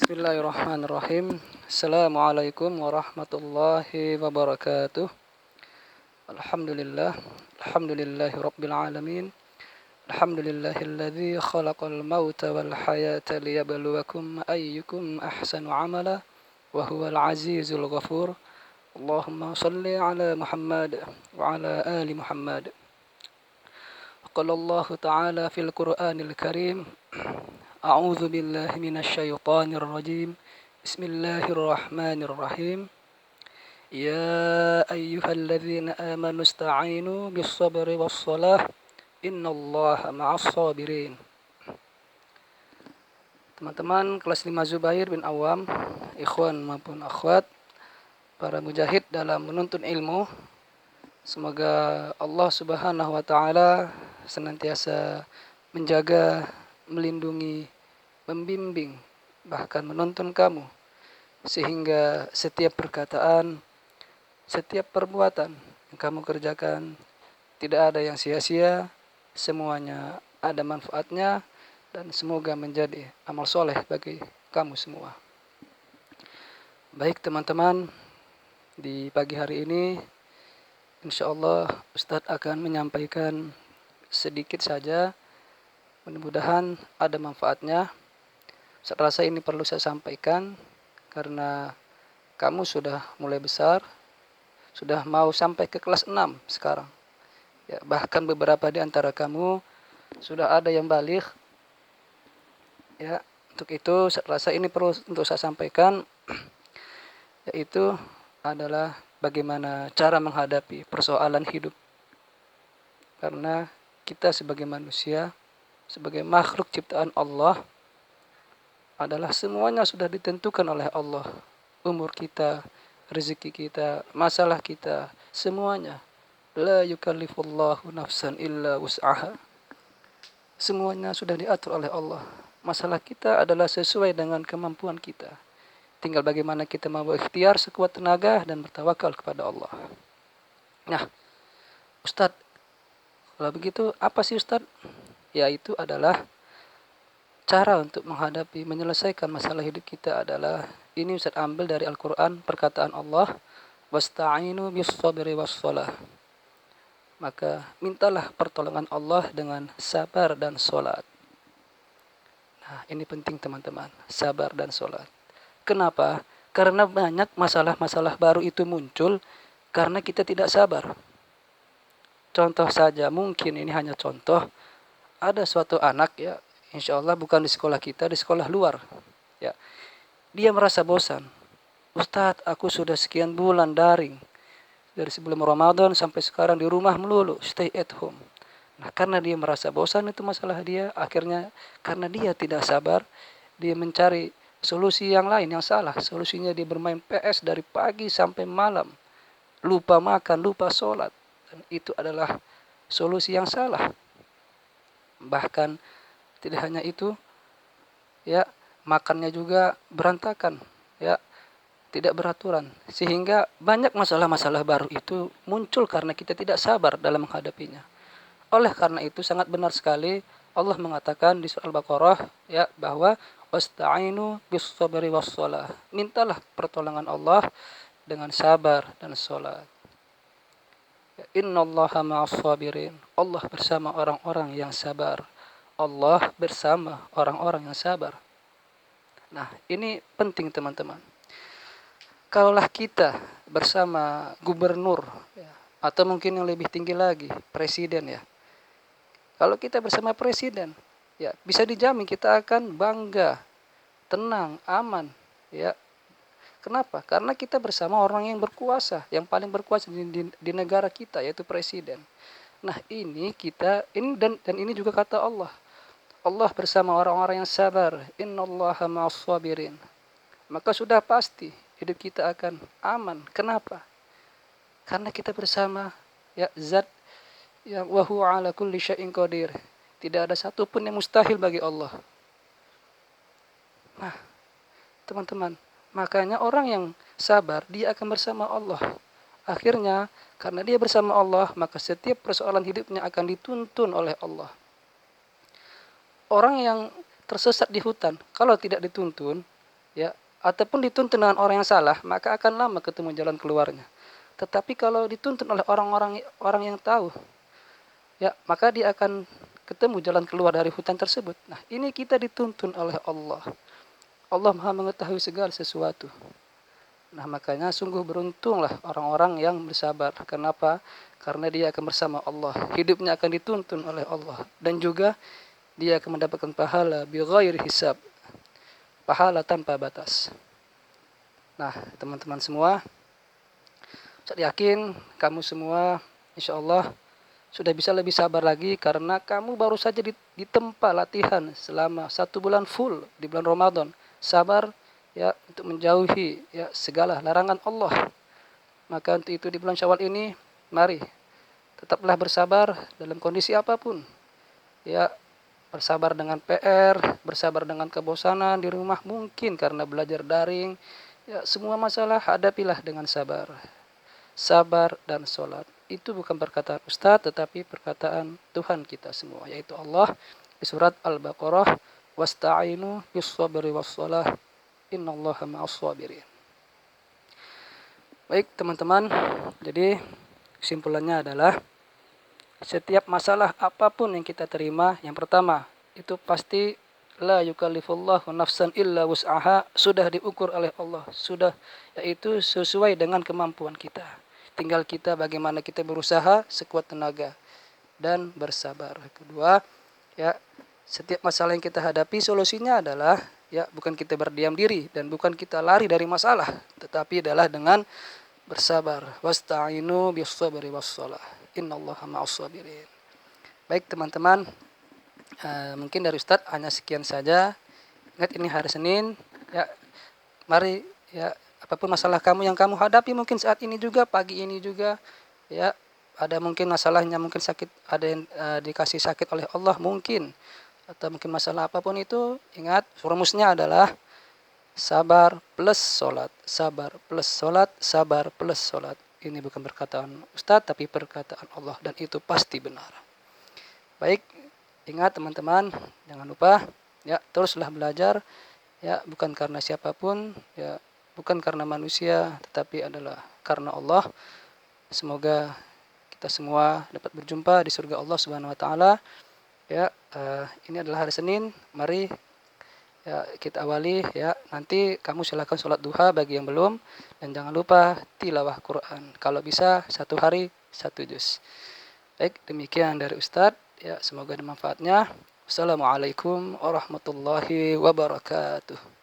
Bismillahirrahmanirrahim. Assalamualaikum warahmatullahi wabarakatuh. Alhamdulillah. Alhamdulillahi rabbil alamin. Alhamdulillahilladzi khalaqal mauta wal hayata liyabluwakum ayyukum ahsanu amala wa huwal azizul ghafur. Allahumma salli ala Muhammad wa ala ali Muhammad. Qala Allah ta'ala fil Qur'anil Karim. A'udzu billahi minasyaitonir rajim. Bismillahirrahmanirrahim. Ya ayyuhalladzina amanu ista'inu bis-sabri was-shalah. Innallaha ma'as sabirin. Teman-teman kelas 5 Zubair bin Awam, ikhwan maupun akhwat, para mujahid dalam menuntut ilmu, semoga Allah Subhanahu wa taala senantiasa menjaga, melindungi, membimbing, bahkan menuntun kamu, sehingga setiap perkataan, setiap perbuatan yang kamu kerjakan tidak ada yang sia-sia, semuanya ada manfaatnya, dan semoga menjadi amal soleh bagi kamu semua. Baik teman-teman, di pagi hari ini insyaallah Ustadz akan menyampaikan sedikit saja, mudah-mudahan ada manfaatnya. Saya rasa ini perlu saya sampaikan karena kamu sudah mulai besar, sudah mau sampai ke kelas 6 sekarang. Ya, bahkan beberapa di antara kamu sudah ada yang baligh. Ya, untuk itu saya rasa ini perlu untuk saya sampaikan, yaitu adalah bagaimana cara menghadapi persoalan hidup. Karena kita sebagai manusia, sebagai makhluk ciptaan Allah, adalah semuanya sudah ditentukan oleh Allah. Umur kita, rezeki kita, masalah kita, semuanya. La yukallifullahu nafsan illa wus'aha. Semuanya sudah diatur oleh Allah. Masalah kita adalah sesuai dengan kemampuan kita. Tinggal bagaimana kita mau ikhtiar sekuat tenaga dan bertawakal kepada Allah. Nah, Ustadz, kalau begitu apa sih Ustadz? Yaitu adalah cara untuk menghadapi, menyelesaikan masalah hidup kita adalah, ini Ustaz ambil dari Al-Quran, perkataan Allah, wasta'inu bis-sabri was-shalah. Maka mintalah pertolongan Allah dengan sabar dan sholat. Nah, ini penting teman-teman, sabar dan sholat. Kenapa? Karena banyak masalah-masalah baru itu muncul karena kita tidak sabar. Contoh saja, mungkin ini hanya contoh, ada suatu anak, ya, insya Allah bukan di sekolah kita, di sekolah luar. Ya, dia merasa bosan. Ustadz, aku sudah sekian bulan daring. Dari sebelum Ramadan sampai sekarang di rumah melulu, stay at home. Nah, karena dia merasa bosan, itu masalah dia. Akhirnya, karena dia tidak sabar, dia mencari solusi yang lain, yang salah. Solusinya dia bermain PS dari pagi sampai malam. Lupa makan, lupa sholat. Dan itu adalah solusi yang salah. Bahkan tidak hanya itu, ya, makannya juga berantakan, ya, tidak beraturan, sehingga banyak masalah-masalah baru itu muncul karena kita tidak sabar dalam menghadapinya. Oleh karena itu sangat benar sekali Allah mengatakan di surah Al-Baqarah, ya, bahwa wasta'inu bis-sabri was-shalah. Mintalah pertolongan Allah dengan sabar dan salat. Ya, innallaha ma'as sabirin. Allah bersama orang-orang yang sabar. Allah bersama orang-orang yang sabar. Nah, ini penting teman-teman. Kalaulah kita bersama gubernur, ya, atau mungkin yang lebih tinggi lagi, presiden, ya. Kalau kita bersama presiden, ya, bisa dijamin kita akan bangga, tenang, aman, ya. Kenapa? Karena kita bersama orang yang berkuasa, yang paling berkuasa di negara kita, yaitu presiden. Nah, ini dan ini juga kata Allah. Allah bersama orang-orang yang sabar. Innallaha ma'as sabirin. Maka sudah pasti hidup kita akan aman. Kenapa? Karena kita bersama, ya, zat yang wa huwa ala kulli syai'in qadir. Tidak ada satupun yang mustahil bagi Allah. Nah, teman-teman, makanya orang yang sabar, dia akan bersama Allah. Akhirnya, karena dia bersama Allah, maka setiap persoalan hidupnya akan dituntun oleh Allah. Orang yang tersesat di hutan, kalau tidak dituntun, ya, ataupun dituntun dengan orang yang salah, maka akan lama ketemu jalan keluarnya. Tetapi kalau dituntun oleh orang yang tahu, ya, maka dia akan ketemu jalan keluar dari hutan tersebut. Nah, ini kita dituntun oleh Allah. Allah Maha mengetahui segala sesuatu. Nah, makanya sungguh beruntunglah orang-orang yang bersabar. Kenapa? Karena dia akan bersama Allah. Hidupnya akan dituntun oleh Allah. Dan juga dia akan mendapatkan pahala bighairi hisab. Pahala tanpa batas. Nah, teman-teman semua, saya yakin kamu semua insya Allah sudah bisa lebih sabar lagi karena kamu baru saja ditempa latihan selama 1 bulan full di bulan Ramadan. Sabar ya untuk menjauhi ya segala larangan Allah. Maka untuk itu di bulan Syawal ini mari tetaplah bersabar dalam kondisi apapun. Ya, bersabar dengan PR, bersabar dengan kebosanan di rumah mungkin karena belajar daring. Ya, semua masalah hadapilah dengan sabar. Sabar dan sholat. Itu bukan perkataan Ustadz, tetapi perkataan Tuhan kita semua, yaitu Allah di surat Al-Baqarah, wasta'inu bis-sabri was-shalah, innallaha ma'as-sabirin. Baik teman-teman, jadi kesimpulannya adalah setiap masalah apapun yang kita terima, yang pertama itu pasti la yukallifullahu nafsan illa wus'aha, sudah diukur oleh Allah, sudah, yaitu sesuai dengan kemampuan kita. Tinggal kita bagaimana kita berusaha sekuat tenaga dan bersabar. Kedua, ya, setiap masalah yang kita hadapi solusinya adalah ya bukan kita berdiam diri dan bukan kita lari dari masalah, tetapi adalah dengan bersabar. Wasta'inu bis-sabri was-shalah. Innallaha ma'as-sabirin. Baik teman-teman, mungkin dari Ustadz hanya sekian saja. Ingat ini hari Senin, ya mari ya apapun masalah kamu yang kamu hadapi mungkin saat ini juga, pagi ini juga, ya ada mungkin masalahnya, mungkin sakit, ada yang dikasih sakit oleh Allah mungkin, atau mungkin masalah apapun itu, ingat rumusnya adalah sabar plus sholat, sabar plus sholat, sabar plus sholat. Ini bukan perkataan Ustadz tapi perkataan Allah dan itu pasti benar. Baik, ingat teman-teman, jangan lupa ya teruslah belajar ya, bukan karena siapapun ya, bukan karena manusia, tetapi adalah karena Allah. Semoga kita semua dapat berjumpa di surga Allah Subhanahu wa taala. Ya, ini adalah hari Senin. Mari ya kita awali ya. Nanti kamu silakan sholat duha bagi yang belum, dan jangan lupa tilawah Quran. Kalau bisa 1 hari 1 juz. Baik, demikian dari Ustadz. Ya, semoga ada manfaatnya. Wassalamualaikum warahmatullahi wabarakatuh.